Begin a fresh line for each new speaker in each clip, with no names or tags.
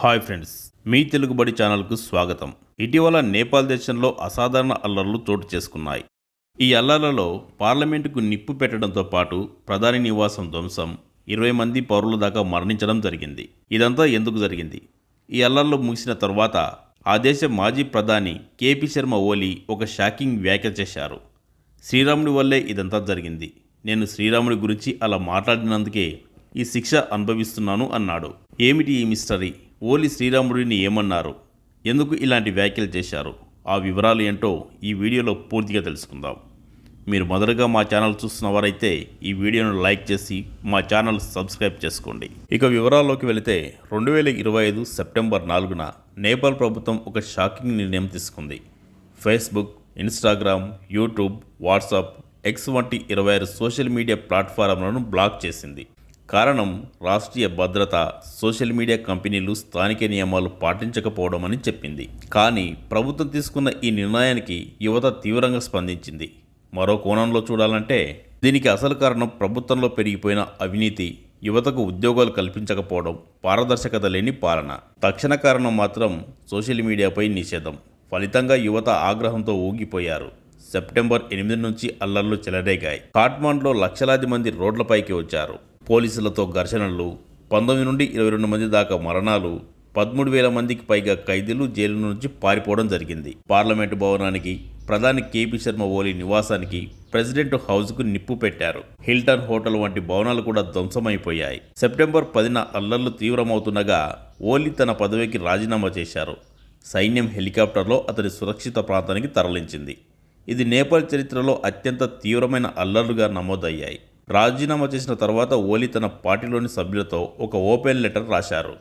Hi friends, మీ తెలుగుబడి ఛానల్కు స్వాగతం. ఇటీవల నేపాల్ దేశంలో అసాధారణ అల్లర్లు చోటు చేసుకున్నాయి. ఈ అల్లర్లలో పార్లమెంటుకు నిప్పు పెట్టడంతో పాటు ప్రధాని నివాసం ధ్వంసం, 20 మంది పౌరుల దాకా మరణించడం జరిగింది. ఇదంతా ఎందుకు జరిగింది? ఈ అల్లర్లు ముగిసిన తర్వాత ఆ దేశ మాజీ ప్రధాని కేపీ శర్మ ఓలీ ఒక షాకింగ్ వ్యాఖ్య చేశారు. శ్రీరాముడి వల్లే ఇదంతా జరిగింది. నేను శ్రీరాముడి గురించి అలా మాట్లాడినందుకే ఈ శిక్ష అనుభవిస్తున్నాను అన్నాడు. ఏమిటి ఈ మిస్టరీ? ఓలీ శ్రీరాముడిని ఏమన్నారు? ఎందుకు ఇలాంటి వ్యాఖ్యలు చేశారు? ఆ వివరాలు ఏంటో ఈ వీడియోలో పూర్తిగా తెలుసుకుందాం. మీరు మొదటగా మా ఛానల్ చూస్తున్నవారైతే ఈ వీడియోను లైక్ చేసి మా ఛానల్ సబ్స్క్రైబ్ చేసుకోండి. ఇక వివరాల్లోకి వెళితే 2025 సెప్టెంబర్ 4న నేపాల్ ప్రభుత్వం ఒక షాకింగ్ నిర్ణయం తీసుకుంది. Facebook, Instagram, YouTube, WhatsApp, X వంటి 26 సోషల్ మీడియా ప్లాట్ఫారంలను బ్లాక్ చేసింది. కారణం రాష్ట్రీయ భద్రత, సోషల్ మీడియా కంపెనీలు స్థానిక నియమాలు పాటించకపోవడం అని చెప్పింది. కానీ ప్రభుత్వం తీసుకున్న ఈ నిర్ణయానికి యువత తీవ్రంగా స్పందించింది. మరో కోణంలో చూడాలంటే దీనికి అసలు కారణం ప్రభుత్వంలో పెరిగిపోయిన అవినీతి, యువతకు ఉద్యోగాలు కల్పించకపోవడం, పారదర్శకత లేని పాలన. తక్షణ కారణం మాత్రం సోషల్ మీడియాపై నిషేధం. ఫలితంగా యువత ఆగ్రహంతో ఊగిపోయారు. సెప్టెంబర్ 8 నుంచి అల్లర్లు చెలరేగాయి. కాఠ్మండ్లో లక్షలాది మంది రోడ్లపైకి వచ్చారు. పోలీసులతో ఘర్షణలు, 19 నుండి 22 మంది దాకా మరణాలు, 13,000 మందికి పైగా ఖైదీలు జైలు నుంచి పారిపోవడం జరిగింది. పార్లమెంటు భవనానికి, ప్రధాని కేపీ శర్మ ఓలీ నివాసానికి, ప్రెసిడెంట్ హౌస్కు నిప్పు పెట్టారు. హిల్టన్ హోటల్ వంటి భవనాలు కూడా ధ్వంసమైపోయాయి. సెప్టెంబర్ 10న అల్లర్లు తీవ్రమవుతుండగా ఓలీ తన పదవికి రాజీనామా చేశారు. సైన్యం హెలికాప్టర్లో అతని సురక్షిత ప్రాంతానికి తరలించింది. ఇది నేపాల్ చరిత్రలో అత్యంత తీవ్రమైన అల్లర్లుగా నమోదయ్యాయి. రాజీనామా చేసిన తర్వాత ఓలీ తన పార్టీలోని సభ్యులతో ఒక ఓపెన్ లెటర్ రాశారు.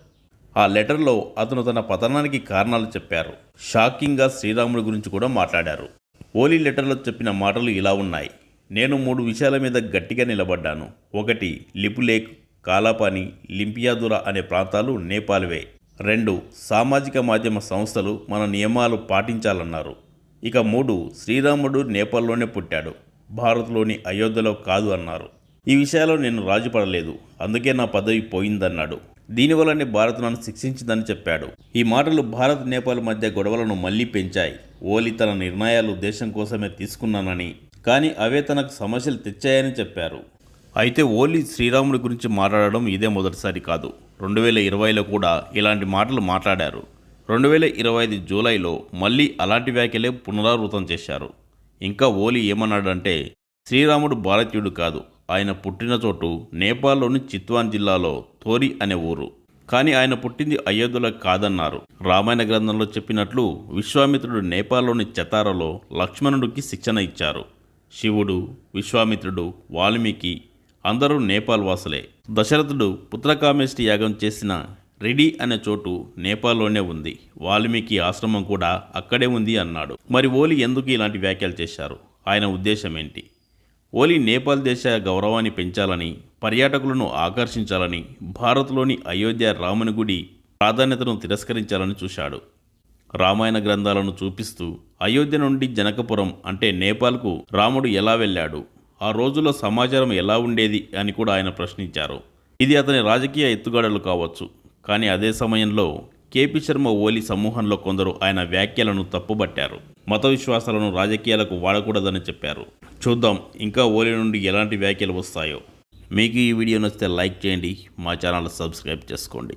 ఆ లెటర్లో అతను తన పతనానికి కారణాలు చెప్పారు. షాకింగ్గా శ్రీరాముడి గురించి కూడా మాట్లాడారు. ఓలీ లెటర్లో చెప్పిన మాటలు ఇలా ఉన్నాయి. నేను 3 విషయాల మీద గట్టిగా నిలబడ్డాను. 1. లిపులేక్, కాలాపాని, లింపియాదురా అనే ప్రాంతాలు నేపాల్వే. 2. సామాజిక మాధ్యమ సంస్థలు మన నియమాలు పాటించాలన్నారు. ఇక 3. శ్రీరాముడు నేపాల్లోనే పుట్టాడు, భారత్లోని అయోధ్యలో కాదు అన్నారు. ఈ విషయాల్లో నేను రాజుపడలేదు, అందుకే నా పదవి పోయిందన్నాడు. దీనివల్లనే భారత్ నన్ను శిక్షించిందని చెప్పాడు. ఈ మాటలు భారత్ నేపాల్ మధ్య గొడవలను మళ్లీ పెంచాయి. ఓలీ తన నిర్ణయాలు దేశం కోసమే తీసుకున్నానని, కానీ అవే తనకు సమస్యలు తెచ్చాయని చెప్పారు. అయితే ఓలీ శ్రీరాముడి గురించి మాట్లాడడం ఇదే మొదటిసారి కాదు. 2020లో కూడా ఇలాంటి మాటలు మాట్లాడారు. 2025 జూలైలో మళ్ళీ అలాంటి వ్యాఖ్యలే పునరావృతం చేశారు. ఇంకా ఓలీ ఏమన్నాడంటే, శ్రీరాముడు భారతీయుడు కాదు, ఆయన పుట్టిన చోటు నేపాల్లోని చిత్వాన్ జిల్లాలో థోరి అనే ఊరు. కానీ ఆయన పుట్టింది అయోధ్యలో కాదన్నారు. రామాయణ గ్రంథంలో చెప్పినట్లు విశ్వామిత్రుడు నేపాల్లోని చతారాలో లక్ష్మణుడికి శిక్షణ ఇచ్చారు. శివుడు, విశ్వామిత్రుడు, వాల్మీకి అందరూ నేపాల్ వాసులే. దశరథుడు పుత్రకామేష్టి యాగం చేసిన రెడీ అనే చోటు నేపాల్లోనే ఉంది. వాల్మీకి ఆశ్రమం కూడా అక్కడే ఉంది అన్నాడు. మరి ఓలీ ఎందుకు ఇలాంటి వ్యాఖ్యలు చేశారు? ఆయన ఉద్దేశం ఏంటి? ఓలీ నేపాల్ దేశ గౌరవాన్ని పెంచాలని, పర్యాటకులను ఆకర్షించాలని, భారత్లోని అయోధ్య రాముని గుడి ప్రాధాన్యతను తిరస్కరించాలని చూశాడు. రామాయణ గ్రంథాలను చూపిస్తూ అయోధ్య నుండి జనకపురం అంటే నేపాల్కు రాముడు ఎలా వెళ్ళాడు, ఆ రోజుల్లో సమాచారం ఎలా ఉండేది అని కూడా ఆయన ప్రశ్నించారు. ఇది అతని రాజకీయ ఎత్తుగడలు కావచ్చు. కానీ అదే సమయంలో కేపీ శర్మ ఓలీ సమూహంలో కొందరు ఆయన వ్యాఖ్యలను తప్పుబట్టారు. మత విశ్వాసాలను రాజకీయాలకు వాడకూడదని చెప్పారు. చూద్దాం ఇంకా ఓలీ నుండి ఎలాంటి వ్యాఖ్యలు వస్తాయో. మీకు ఈ వీడియో నచ్చితే లైక్ చేయండి, మా ఛానల్ సబ్స్క్రైబ్ చేసుకోండి.